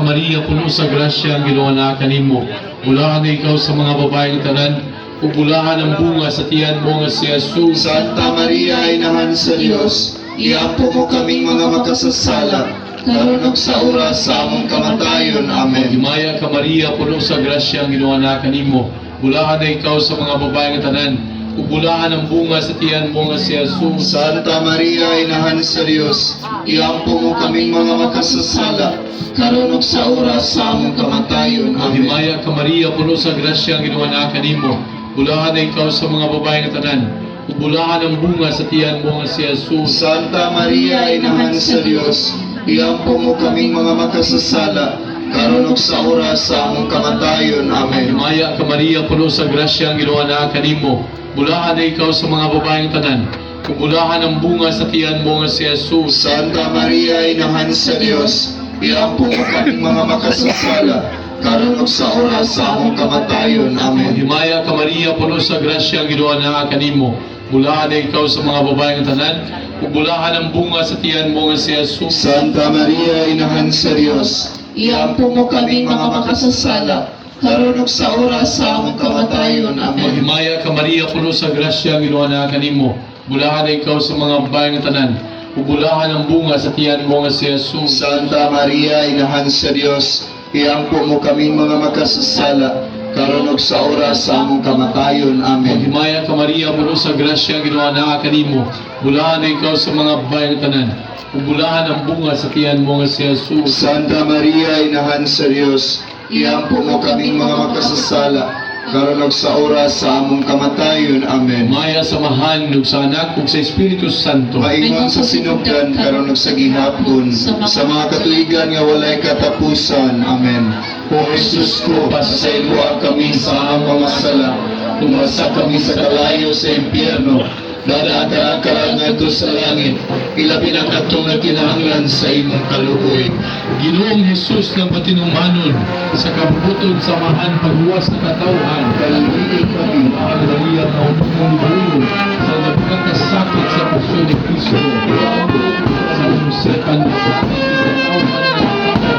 Maria, puno sa grasya ang Ginoo na kanimo. Bulahan na ikaw sa mga babaeng tanan, ug bulahan ang bunga sa tiyan mo nga si Jesus. Santa Maria, Inahan sa Dios, iampo mo kaming mga makasasala, karon ug sa oras sa among kamatayon. Amen. Himaya ka Maria, puno sa grasya ang Ginoo na kanimo. Bulahan na ikaw sa mga babaeng tanan, ug bulahan ang bunga sa tiyan mo nga si Jesus. Santa Maria, Inahan sa Dios, iampo mo kaming mga makasasala, karon ug sa oras sa among kamatayon. Amen. Himaya ka Maria, puno sa grasya ang Ginoo na kanimo. Bulahan na ikaw sa mga babaeng tanan, ug bulahan ang bunga sa tiyan mo nga si Jesus. Santa Maria, Inahan sa Dios, iampo mo kaming mga makasasala, karon ug sa oras sa among kamatayon. Amen. Himaya ka Maria, puno sa grasya ang Ginoo na kanimo. Bulahan na ikaw sa mga babaeng tanan, ug bulahan ang bunga sa tiyan mo nga si Jesus. Santa Maria, Inahan sa Dios, iampo mo kaming mga makasasala, karon ug sa oras sa among kamatayon. Amen. Himaya ka Maria, puno sa grasya ang Ginoo na kanimo. Bulahan na ikaw sa mga babaeng tanan, ug bulahan ang bunga sa tiyan mo nga si Jesus. Santa Maria, Inahan sa Dios, iampo mo kaming mga makasasala, karon ug sa oras sa among kamatayon. Amen. Himaya ka Maria, puno sa grasya ang Ginoo na kanimo. Bulahan na ikaw sa mga babaeng tanan, ug bulahan ang bunga sa tiyan mo nga si Jesus. Santa Maria, Inahan sa Dios, iampo mo kaming mga makasasala, karon ug sa oras sa among kamatayon. Amen. Himaya ka Maria, puno sa grasya ang Ginoo na kanimo. Bulahan na ikaw sa mga babaeng tanan, ug bulahan ang bunga sa tiyan mo nga si Jesus. Santa Maria, Inahan sa Dios, iampo mo kaming mga makasasala, karon ug sa oras sa among kamatayon. Amen. Maya samahan ug sa Anak ug sa Espiritu Santo. Maingon sa sinugdan karon ug sa gihapon, sa mga katuigan nga walay katapusan. Amen. O Jesus ko, pasayloa kami sa among mga sala, tumasa kami sa kalayo sa impyerno, dadaan ka ngadto sa langit, ilabi na katong kinahanglan sa imong kaluoy. Ginoong Jesus ng patinumanon, sa kabubuton samahan pagluwas sa katawhan, Kalangin kami, Mahal Maria na unong libuyo, sa nagkakasakit sa puso ni Kristo, sa umusepan ng katawhan ng